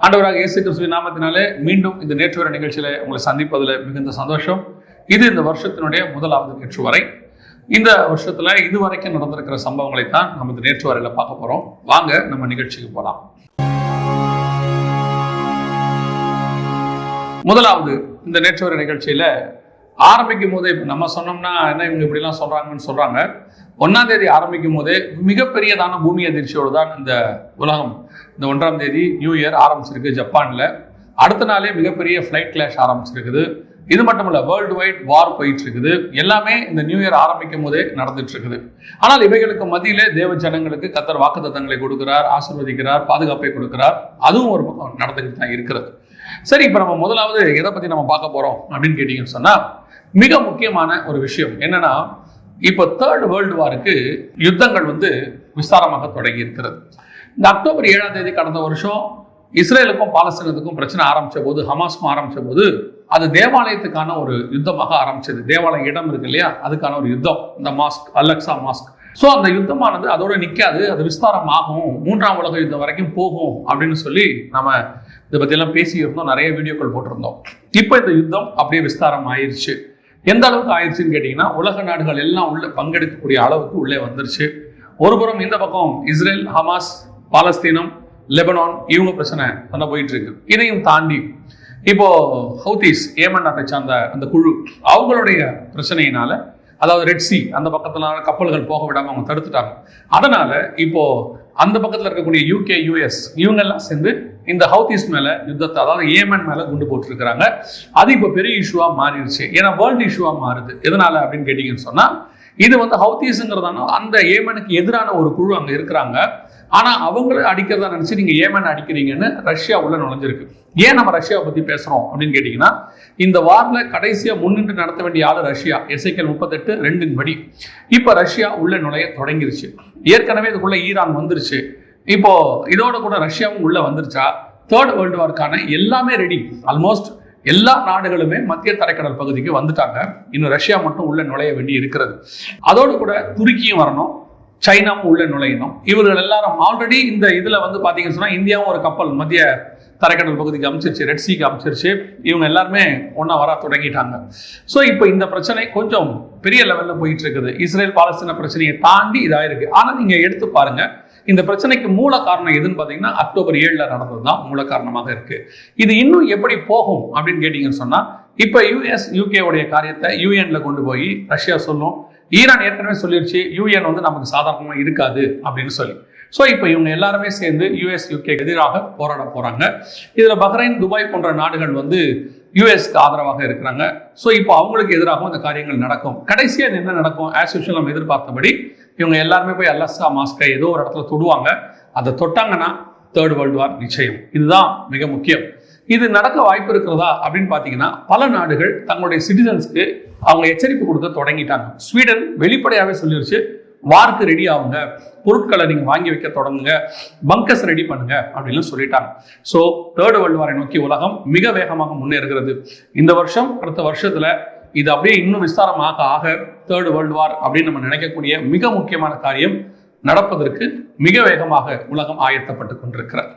ஆண்டவராக இயேசு கிறிஸ்துவின் நாமத்தினாலே மீண்டும் இந்த நேற்று வரை நிகழ்ச்சியில உங்களை சந்திப்பதில் மிகுந்த சந்தோஷம். இது இந்த வருஷத்தினுடைய முதலாவது நேற்று வரை. இந்த வருஷத்துல இதுவரைக்கும் நடந்திருக்கிற சம்பவங்களை தான் நம்ம இந்த நேற்று வரையில பார்க்க போறோம். வாங்க நம்ம நிகழ்ச்சிக்கு போலாம். முதலாவது இந்த நேற்று வரை நிகழ்ச்சியில ஆரம்பிக்கும் போதே நம்ம சொன்னோம்னா என்ன இவங்க இப்படி எல்லாம் சொல்றாங்கன்னு சொல்றாங்க. 1ஆம் தேதி ஆரம்பிக்கும் போதே மிகப்பெரியதான பூமி அதிர்ச்சியோடு தான் இந்த உலகம் இந்த 1ஆம் தேதி நியூ இயர் ஆரம்பிச்சிருக்கு ஜப்பான்ல. அடுத்த நாளே மிகப்பெரிய ஃபிளைட் கிளாஷ் ஆரம்பிச்சிருக்குது. இது மட்டும் இல்ல, வேர்ல்டு வைட் வார் போயிட்டு இருக்குது. எல்லாமே இந்த நியூ இயர் ஆரம்பிக்கும் போதே நடந்துட்டு இருக்குது. ஆனால் இவைகளுக்கு மத்தியிலே தேவ ஜனங்களுக்கு கர்த்தர் வாக்குத்தத்தங்களை கொடுக்கிறார், ஆசீர்வதிக்கிறார், பாதுகாப்பை கொடுக்கிறார். அதுவும் ஒரு பக்கம் நடந்துகிட்டு தான் இருக்கிறது. சரி, இப்ப நம்ம முதலாவது எதை பத்தி நம்ம பார்க்க போறோம் அப்படின்னு கேட்டீங்கன்னு சொன்னா, மிக முக்கியமான ஒரு விஷயம் என்னன்னா, இப்ப 3rd வேர்ல்டு வாருக்கு யுத்தங்கள் விஸ்தாரமாக தொடங்கி இருக்கிறது. இந்த அக்டோபர் 7ஆம் தேதி கடந்த வருஷம் இஸ்ரேலுக்கும் பாலஸ்தீனத்துக்கும் பிரச்சனை ஆரம்பிச்ச போது, ஹமாஸ்க்கும் ஆரம்பிச்ச போது, அது தேவாலயத்துக்கான ஒரு யுத்தமாக ஆரம்பிச்சது. தேவாலய இடம் இருக்கு இல்லையா, அதுக்கான ஒரு யுத்தம். இந்த மாஸ்க், அலெக்சா மாஸ்க். ஸோ அந்த யுத்தமானது அதோட நிற்காது, அது விஸ்தாரம் ஆகும், 3ஆம் உலக யுத்தம் வரைக்கும் போகும் அப்படின்னு சொல்லி நம்ம இதை பத்தி எல்லாம் பேசியிருந்தோம், நிறைய வீடியோக்கள் போட்டிருந்தோம். இப்போ இந்த யுத்தம் அப்படியே விஸ்தாரம் ஆயிடுச்சு. எந்த அளவுக்கு ஆயிடுச்சுன்னு கேட்டீங்கன்னா, உலக நாடுகள் எல்லாம் உள்ள பங்கெடுக்கக்கூடிய அளவுக்கு உள்ளே வந்துருச்சு. ஒரு புறம் இந்த பக்கம் இஸ்ரேல், ஹமாஸ், பாலஸ்தீனம், லெபனான், இவங்க பிரச்சனை பண்ண போயிட்டு இருக்கு. இதையும் தாண்டி இப்போ ஹவுதீஸ், ஏமன் நாட்டை சார்ந்த அந்த குழு, அவங்களுடைய பிரச்சனையினால, அதாவது ரெட் சி அந்த பக்கத்துல கப்பல்கள் போக விடாம அவங்க தடுத்துட்டாங்க. அதனால இப்போ அந்த பக்கத்துல இருக்கக்கூடிய UK, US இவங்க எல்லாம் சேர்ந்து இந்த ஹவுதீஸ் மேல யுத்தத்தை, அதாவது ஏமன் மேல குண்டு போட்டு இருக்கிறாங்க. அது இப்போ பெரிய இஷ்யூவா மாறிடுச்சு. ஏன்னா வேர்ல்டு இஷ்யூவா மாறுது. எதனால அப்படின்னு கேட்டீங்கன்னு சொன்னா, இது ஹவுதீஸ்ங்கிறதான அந்த ஏமனுக்கு எதிரான ஒரு குழு அங்க இருக்கிறாங்க. ஆனா அவங்கள அடிக்கிறதா நினைச்சு நீங்க ஏமன் அடிக்கிறீங்கன்னு ரஷ்யா உள்ள நுழைஞ்சிருக்கு. ஏன் நம்ம ரஷ்யாவை பத்தி பேசுறோம் அப்படின்னு கேட்டீங்கன்னா, இந்த வார்ல கடைசியா முன்னின்று நடத்த வேண்டிய ஆளு ரஷ்யா. எசேக்கியேல் 38:2 படி இப்ப ரஷ்யா உள்ள நுழைய தொடங்கிருச்சு. ஏற்கனவே இதுக்குள்ள ஈரான் வந்துருச்சு. இப்போ இதோட கூட ரஷ்யாவும் உள்ள வந்துருச்சா, 3rd வேர்ல்டு வார்க்கான எல்லாமே ரெடி. ஆல்மோஸ்ட் எல்லா நாடுகளுமே மத்திய தரைக்கடல் பகுதிக்கு வந்துட்டாங்க. இன்னும் ரஷ்யா மட்டும் உள்ள நுழைய வேண்டி இருக்கிறது. அதோடு கூட துருக்கியும் வரணும், சைனாவும் உள்ள நுழையணும். இவர்கள் எல்லாரும் ஆல்ரெடி இந்த இதுல பாத்தீங்கன்னு சொன்னா, இந்தியாவும் ஒரு கப்பல் மத்திய தரைக்கடல் பகுதிக்கு அமைச்சிருச்சு, ரெட் சீக்கு அமைச்சிருச்சு. இவங்க எல்லாருமே ஒன்னா வர தொடங்கிட்டாங்க. ஸோ இப்போ இந்த பிரச்சனை கொஞ்சம் பெரிய லெவல்ல போயிட்டு இருக்குது. இஸ்ரேல் பாலஸ்தீன பிரச்சனையை தாண்டி இதாயிருக்கு. ஆனா நீங்க எடுத்து பாருங்க, இந்த பிரச்சனைக்கு மூல காரணம் எதுன்னு பாத்தீங்கன்னா, அக்டோபர் 7 நடந்ததுதான் மூல காரணமாக இருக்கு. இது இன்னும் எப்படி போகும் அப்படின்னு கேட்டீங்கன்னு சொன்னா, இப்ப US, UK உடைய காரியத்தை UN கொண்டு போய் ரஷ்யா சொல்லும். ஈரான் ஏற்கனவே சொல்லிருச்சு, UN நமக்கு சாதாரணமா இருக்காது அப்படின்னு சொல்லி. ஸோ இப்போ இவங்க எல்லாருமே சேர்ந்து US, UK எதிராக போராட போறாங்க. இதுல பஹ்ரைன், துபாய் போன்ற நாடுகள் USக்கு ஆதரவாக இருக்கிறாங்க. ஸோ இப்போ அவங்களுக்கு எதிராகவும் இந்த காரியங்கள் நடக்கும். கடைசியா என்ன நடக்கும்? ஆஸ் யூஷுவல் நம்ம எதிர்பார்த்தபடி இவங்க எல்லாருமே போய் அலெக்சா மாஸ்கை ஏதோ ஒரு இடத்துல தொடுவாங்க. அதை தொட்டாங்கன்னா 3rd வேர்ல்டு வார் நிச்சயம். இதுதான் மிக முக்கியம். இது நடக்க வாய்ப்பு இருக்கிறதா அப்படின்னு பாத்தீங்கன்னா, பல நாடுகள் தங்களுடைய சிட்டிசன்ஸ்க்கு அவங்க எச்சரிப்பு கொடுக்க தொடங்கிட்டாங்க. ஸ்வீடன் வெளிப்படையாவே சொல்லிருச்சு, வார்க்கு ரெடி ஆகுங்க, பொருட்களை நீங்க வாங்கி வைக்க தொடங்குங்க, பங்கர்ஸ் ரெடி பண்ணுங்க அப்படின்னு சொல்லிட்டாங்க. ஸோ 3rd வேர்ல்டு வாரை நோக்கி உலகம் மிக வேகமாக முன்னேறுகிறது. இந்த வருஷம், அடுத்த வருஷத்துல இது அப்படியே இன்னும் விஸ்தாரமாக ஆக 3rd வேர்ல்டு வார் அப்படின்னு நம்ம நினைக்கக்கூடிய மிக முக்கியமான காரியம் நடப்பதற்கு மிக வேகமாக உலகம் ஆயத்தப்பட்டு கொண்டிருக்கிறார்.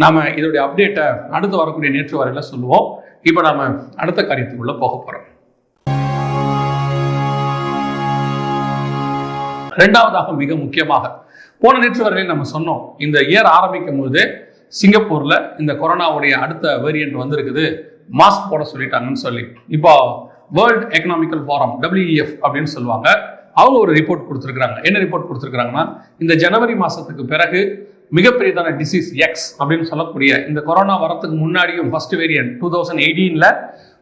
நாம இதோடைய அப்டேட்டை அடுத்து வரக்கூடிய நேற்று வரையில சொல்லுவோம். இப்ப நாம அடுத்த காரியத்துக்குள்ள போக போறோம். இரண்டாவதாக மிக முக்கியமாக, போன நேற்று வரையில நம்ம சொன்னோம், இந்த இயர் ஆரம்பிக்கும் போது சிங்கப்பூர்ல இந்த கொரோனாவுடைய அடுத்த வேரியன்ட் வந்திருக்குது, மாஸ்க் போட சொல்லிட்டாங்கன்னு சொல்லி. இப்போ வேர்ல்ட் எக்கனாமிக்கல் ஃபாரம், WEF அப்படின்னு சொல்லுவாங்க, அவங்க ஒரு ரிப்போர்ட் கொடுத்துருக்காங்க. என்ன ரிப்போர்ட் கொடுத்துருக்காங்கன்னா, இந்த ஜனவரி மாசத்துக்கு பிறகு மிகப்பெரியதான டிசீஸ் எக்ஸ் அப்படின்னு சொல்லக்கூடிய இந்த கொரோனா வரத்துக்கு முன்னாடியும் ஃபர்ஸ்ட் வேரியன்ட் 2018ல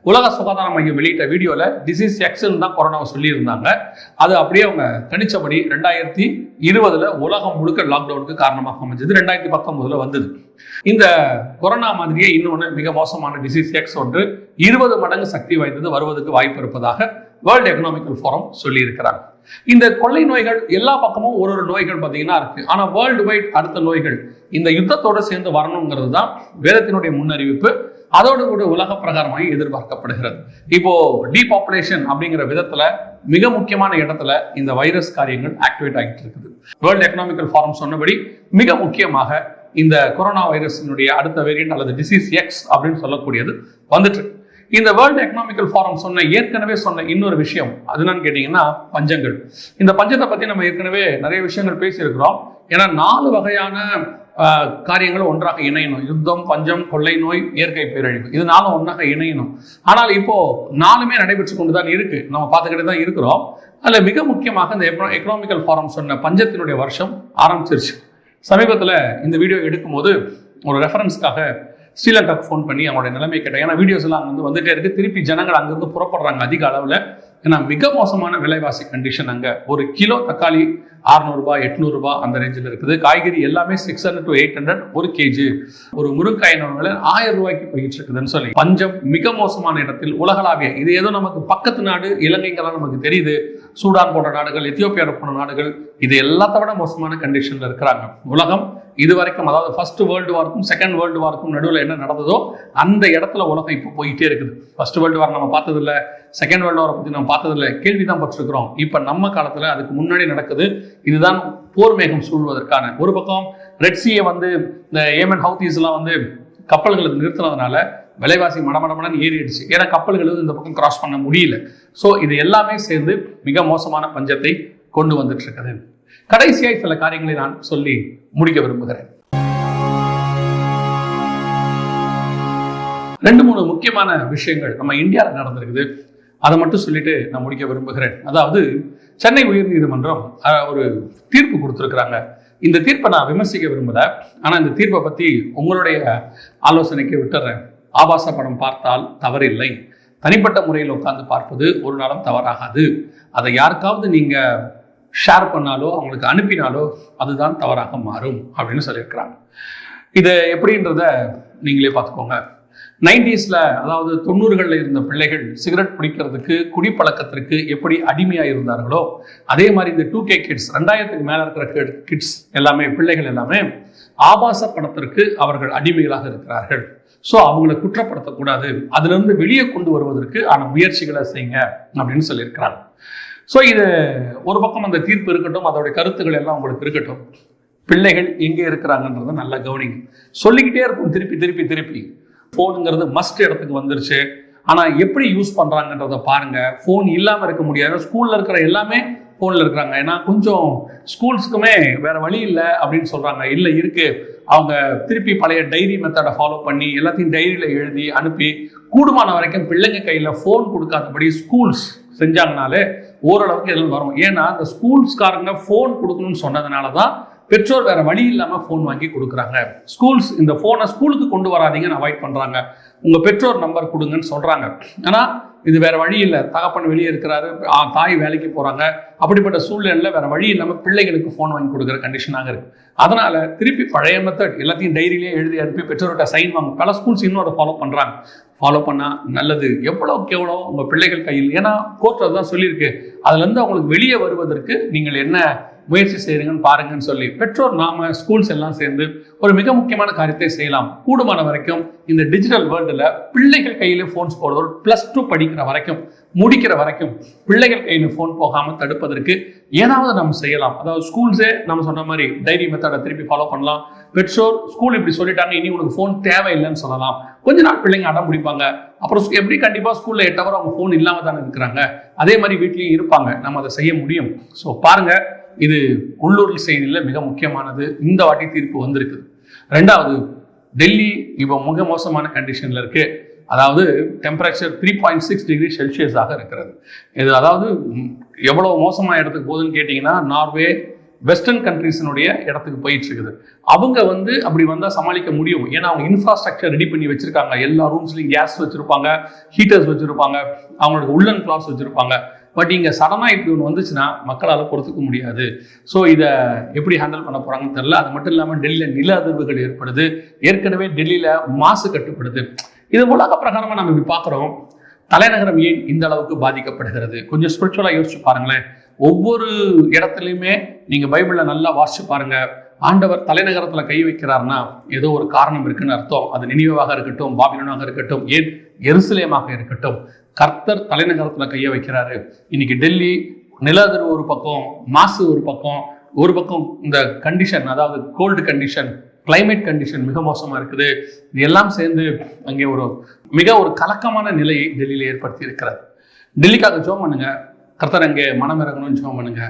உலக சுகாதார மையம் வெளியிட்ட வீடியோல டிசீஸ் எக்ஸ்ன்னு தான் கொரோனாவை சொல்லியிருந்தாங்க. அது அப்படியே அவங்க கணிச்சபடி 2020ல உலகம் முழுக்க லாக்டவுனுக்கு காரணமாக அமைஞ்சது. 2019ல வந்தது. இந்த கொரோனா மாதிரியே இன்னொன்று மிக மோசமான டிசீஸ் எக்ஸ் ஒன்று 20 மடங்கு சக்தி வாய்ந்தது வருவதற்கு வாய்ப்பு இருப்பதாக வேர்ல்ட் எக்கனாமிக்கல் ஃபாரம் சொல்லி இருக்கிறாங்க. இந்த கொள்ளை நோய்கள் எல்லா பக்கமும் ஒரு நோய்கள் பார்த்தீங்கன்னா இருக்கு. ஆனா வேர்ல்டு வைட் அடுத்த நோய்கள் இந்த யுத்தத்தோட சேர்ந்து வரணுங்கிறது தான் வேதத்தினுடைய முன்னறிவிப்பு. அதோடு கூட உலக பிரகாரமாக எதிர்பார்க்கப்படுகிறது. இப்போ டீபாப்புலேஷன் அப்படிங்கிற விதத்துல மிக முக்கியமான இடத்துல இந்த வைரஸ் காரியங்கள் ஆக்டிவேட் ஆகிட்டு இருக்குது. வேர்ல்ட் எக்கனாமிக்கல் ஃபாரம் சொன்னபடி மிக முக்கியமாக இந்த கொரோனா வைரஸினுடைய அடுத்த வேரியன்ட் அல்லது டிசீஸ் எக்ஸ் அப்படின்னு சொல்லக்கூடியது வந்துட்டு. இந்த வேர்ல்டு எக்கனாமிக்கல் ஃபாரம் ஏற்கனவே சொன்ன இன்னொரு விஷயம் அது என்னன்னு கேட்டீங்கன்னா பஞ்சங்கள். இந்த பஞ்சத்தை பத்தி நம்ம ஏற்கனவே நிறைய விஷயங்கள் பேசியிருக்கிறோம். ஏன்னா 4 வகையான காரியங்களும் ஒன்றாக இணையணும். யுத்தம், பஞ்சம், கொள்ளை நோய், இயற்கை பேரழிவு, இது 4 ஒன்றாக இணையணும். ஆனால் இப்போ 4மே நடைபெற்று கொண்டுதான் இருக்கு, நம்ம பார்த்துக்கிட்டு தான் இருக்கிறோம். அதுல மிக முக்கியமாக இந்த எக்கனாமிக்கல் ஃபாரம் சொன்ன பஞ்சத்தினுடைய வருஷம் ஆரம்பிச்சிருச்சு. சமீபத்தில் இந்த வீடியோ எடுக்கும்போது ஒரு ரெஃபரன்ஸ்க்காக ஸ்ரீலங்காவுக்கு ஃபோன் பண்ணி அவங்களுடைய நிலைமை கேட்டேன். ஏன்னா வீடியோஸ் எல்லாம் அங்கே வந்துட்டே இருக்கு, திருப்பி ஜனங்கள் அங்கிருந்து புறப்படுறாங்க அதிக அளவில். ஏன்னா மிக மோசமான விலைவாசி கண்டிஷன். அங்கே ஒரு கிலோ தக்காளி 600 ரூபாய் 800 ரூபாய் அந்த ரேஞ்சில் இருக்குது. காய்கறி எல்லாமே 600 to 800 ஒரு கேஜி. ஒரு முருங்காய் 1000 ரூபாய்க்கு போயிட்டு இருக்குதுன்னு சொல்லி பஞ்சம் மிக மோசமான இடத்தில் உலகளாவிய. இது ஏதோ நமக்கு பக்கத்து நாடு இலங்கைங்கெல்லாம் நமக்கு தெரியுது, சூடான் போன்ற நாடுகள், எத்தியோப்பியா போன்ற நாடுகள் இது எல்லாத்த விட மோசமான கண்டிஷன்ல இருக்கிறாங்க. உலகம் இதுவரைக்கும், அதாவது ஃபர்ஸ்ட் வேர்ல்டு வார்க்கும் செகண்ட் வேர்ல்டு வார்க்கும் நடுவில் என்ன நடந்ததோ அந்த இடத்துல உலகம் இப்போ போயிட்டே இருக்குது. ஃபர்ஸ்ட் வேர்ல்டு வார் நம்ம பார்த்தது இல்லை, செகண்ட் வேர்ல்டு வாரை பற்றி நம்ம பார்த்தது இல்லை, கேள்விதான் பட்டிருக்கிறோம். இப்போ நம்ம காலத்தில் அதுக்கு முன்னாடி நடக்குது. இதுதான் போர் மேகம் சூழ்வதற்கான. ஒரு பக்கம் ரெட் சீயை இந்த ஏமன் ஹவுதீஸ் எல்லாம் கப்பல்களை நிறுத்தினதுனால விலைவாசி மடமடமடன் ஏறிடுச்சு. ஏன்னா கப்பல்கள் இந்த பக்கம் கிராஸ் பண்ண முடியல. ஸோ இது எல்லாமே சேர்ந்து மிக மோசமான பஞ்சத்தை கொண்டு வந்துட்டு இருக்குது. கடைசியாய் சில காரியங்களை நான் சொல்லி முடிக்க விரும்புகிறேன். 2-3 முக்கியமான விஷயங்கள் நம்ம இந்தியாவில் நடந்திருக்குது, அதை மட்டும் சொல்லிட்டு நான் முடிக்க விரும்புகிறேன். அதாவது சென்னை உயர்நீதிமன்றம் ஒரு தீர்ப்பு கொடுத்துருக்குறாங்க. இந்த தீர்ப்பை நான் விமர்சிக்க விரும்பல, ஆனால் இந்த தீர்ப்பை பற்றி உங்களுடைய ஆலோசனைக்கு விட்டுறேன். ஆபாச படம் பார்த்தால் தவறில்லை, தனிப்பட்ட முறையில் உட்கார்ந்து பார்ப்பது ஒரு நாளும் தவறாகாது. அதை யாருக்காவது நீங்க ஷேர் பண்ணாலோ அவங்களுக்கு அனுப்பினாலோ அதுதான் தவறாக மாறும் அப்படின்னு சொல்லியிருக்கிறாங்க. இது எப்படின்றத நீங்களே பார்த்துக்கோங்க. 90s, அதாவது 90களில் இருந்த பிள்ளைகள் சிகரெட் பிடிக்கிறதுக்கு, குடிப்பழக்கத்திற்கு எப்படி அடிமையாக இருந்தார்களோ அதே மாதிரி இந்த 2K கிட்ஸ், 2000க்கு மேலே இருக்கிற கிட்ஸ் எல்லாமே, பிள்ளைகள் எல்லாமே ஆபாச படத்திற்கு அவர்கள் அடிமைகளாக இருக்கிறார்கள். ஸோ அவங்களை குற்றப்படுத்தக்கூடாது, அதிலிருந்து வெளியே கொண்டு வருவதற்கு ஆன முயற்சிகளை செய்யுங்க அப்படின்னு சொல்லியிருக்கிறாங்க. ஸோ இது ஒரு பக்கம் அந்த தீர்ப்பு இருக்கட்டும், அதோடைய கருத்துக்கள் எல்லாம் உங்களுக்கு இருக்கட்டும். பிள்ளைகள் எங்கே இருக்கிறாங்கன்றத நல்லா கவனிங்க. சொல்லிக்கிட்டே இருக்கும் திருப்பி திருப்பி திருப்பி. ஃபோனுங்கிறது மஸ்ட் இடத்துக்கு வந்துருச்சு, ஆனால் எப்படி யூஸ் பண்ணுறாங்கன்றத பாருங்க. ஃபோன் இல்லாமல் இருக்க முடியாது. ஸ்கூலில் இருக்கிற எல்லாமே ஃபோனில் இருக்கிறாங்க. ஏன்னா கொஞ்சம் ஸ்கூல்ஸுக்குமே வேற வழி இல்லை அப்படின்னு சொல்கிறாங்க. இல்லை இருக்கு, அவங்க திருப்பி பழைய டைரி மெத்தடை ஃபாலோ பண்ணி எல்லாத்தையும் டைரியில் எழுதி அனுப்பி கூடுமான வரைக்கும் பிள்ளைங்க கையில் ஃபோன் கொடுக்காதபடி ஸ்கூல்ஸ் செஞ்சாங்கனாலே ஓரளவுக்கு எல்லாம் வரும். ஏன்னா இந்த ஸ்கூல்ஸ்காரங்க ஃபோன் கொடுக்கணும்னு சொன்னதுனால தான் பெற்றோர் வேற வழி இல்லாம ஃபோன் வாங்கி கொடுக்குறாங்க. ஸ்கூல்ஸ் இந்த ஃபோனை ஸ்கூலுக்கு கொண்டு வராதீங்கன்னு அவாய்ட் பண்றாங்க. உங்க பெற்றோர் நம்பர் கொடுங்கன்னு சொல்றாங்க. ஆனா இது வேற வழி இல்லை. தகப்பன் வெளியே இருக்கிறாரு, தாய் வேலைக்கு போறாங்க. அப்படிப்பட்ட சூழ்நிலையில வேற வழி இல்லாம பிள்ளைகளுக்கு ஃபோன் வாங்கி கொடுக்குற கண்டிஷனாக இருக்கு. அதனால திருப்பி பழைய மெத்தட் எல்லாத்தையும் டைரியிலேயே எழுதி அனுப்பி பெற்றோர்கிட்ட சைன் வாங்க. பல ஸ்கூல்ஸ் இன்னும் அதை ஃபாலோ பண்றாங்க. ஃபாலோ பண்ணா நல்லது. எவ்வளோக்கு எவ்வளோ உங்க பிள்ளைகள் கையில், ஏன்னா கோர்ட் அதுதான் சொல்லியிருக்கு, அதுல இருந்து அவங்களுக்கு வெளியே வருவதற்கு நீங்கள் என்ன முயற்சி செய்யுங்கன்னு பாருங்கன்னு சொல்லி பெற்றோர் நாம ஸ்கூல்ஸ் எல்லாம் சேர்ந்து ஒரு மிக முக்கியமான காரியத்தை செய்யலாம். கூடுமான வரைக்கும் இந்த டிஜிட்டல் வேர்ல்டுல பிள்ளைகள் கையில போன்ஸ் போடுவது, +2 படிக்கிற வரைக்கும் முடிக்கிற வரைக்கும் பிள்ளைகள் கையில போன் போகாம தடுப்பதற்கு ஏதாவது நம்ம செய்யலாம். அதாவது ஸ்கூல்ஸே நம்ம சொன்ன மாதிரி டைரி மெத்தடை திருப்பி ஃபாலோ பண்ணலாம். பெற்றோர் ஸ்கூல் இப்படி சொல்லிட்டாங்க, இனி உனக்கு போன் தேவையில்லைன்னு சொல்லலாம். கொஞ்ச நாள் பிள்ளைங்க அடம் பிடிப்பாங்க. அப்புறம் எப்படி கண்டிப்பா ஸ்கூல்ல 8 hour அவங்க போன் இல்லாம தானே இருக்கிறாங்க, அதே மாதிரி வீட்லயும் இருப்பாங்க. நம்ம அதை செய்ய முடியும். ஸோ பாருங்க, இது உள்ளூர் செய்தியில் மிக முக்கியமானது. இந்த வாட்டி தீர்ப்பு வந்திருக்கு. 2வது, டெல்லி இப்போ மிக மோசமான கண்டிஷன்ல இருக்கு. அதாவது டெம்பரேச்சர் 3.6 டிகிரி செல்சியஸாக இருக்கிறது. இது அதாவது எவ்வளவு மோசமான இடத்துக்கு போகுதுன்னு கேட்டீங்கன்னா, நார்வே, வெஸ்டர்ன் கண்ட்ரீஸினுடைய இடத்துக்கு போயிட்டு இருக்குது. அவங்க அப்படி வந்தா சமாளிக்க முடியும். ஏன்னா அவங்க இன்ஃப்ராஸ்ட்ரக்சர் ரெடி பண்ணி வச்சிருக்காங்க. எல்லா ரூம்ஸ்லையும் கேஸ் வச்சிருப்பாங்க, ஹீட்டர்ஸ் வச்சிருப்பாங்க, அவங்களுக்கு உள்ளன் கிளாத்ஸ் வச்சிருப்பாங்க. பட் இங்க சடனா இப்படி ஒன்று வந்துச்சுன்னா மக்களால் பொறுத்துக்க முடியாது. ஸோ இதை எப்படி ஹேண்டில் பண்ண போறாங்கன்னு தெரியல. அது மட்டும் இல்லாமல் டெல்லியில நில அதிர்வுகள் ஏற்படுது. ஏற்கனவே டெல்லியில மாசு கட்டுப்படுது. இது உலக பிரகாரமா நம்ம இப்படி பார்க்குறோம். தலைநகரம் ஏன் இந்த அளவுக்கு பாதிக்கப்படுகிறது? கொஞ்சம் ஸ்பிரிச்சுவலா யோசிச்சு பாருங்களேன். ஒவ்வொரு இடத்துலையுமே நீங்க பைபிள்ல நல்லா வாசிச்சு பாருங்க. ஆண்டவர் தலைநகரத்துல கை வைக்கிறார்னா ஏதோ ஒரு காரணம் இருக்குன்னு அர்த்தம். அது நினிவேவாக இருக்கட்டும், பாபிலோனாக இருக்கட்டும், ஏன் எருசலேமாக இருக்கட்டும், கர்த்தர் தலைநகரத்துல கையை வைக்கிறாரு. இன்னைக்கு டெல்லி நில அதிர்வு ஒரு பக்கம், மாசு ஒரு பக்கம் இந்த கண்டிஷன், அதாவது கோல்டு கண்டிஷன் கிளைமேட் கண்டிஷன் மிக மோசமாக இருக்குது. இது எல்லாம் சேர்ந்து அங்கே ஒரு கலக்கமான நிலையை டெல்லியில் ஏற்படுத்தி இருக்கிறார். டெல்லிக்காக ஜெபம் பண்ணுங்க. கர்த்தர் அங்கே மனம் இறங்கணும்னு ஜெபம் பண்ணுங்க.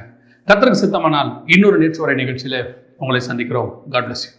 கர்த்தருக்கு சித்தமானால் இன்னொரு நேற்று வரை நிகழ்ச்சியில் உங்களை சந்திக்கிறோம். God bless you.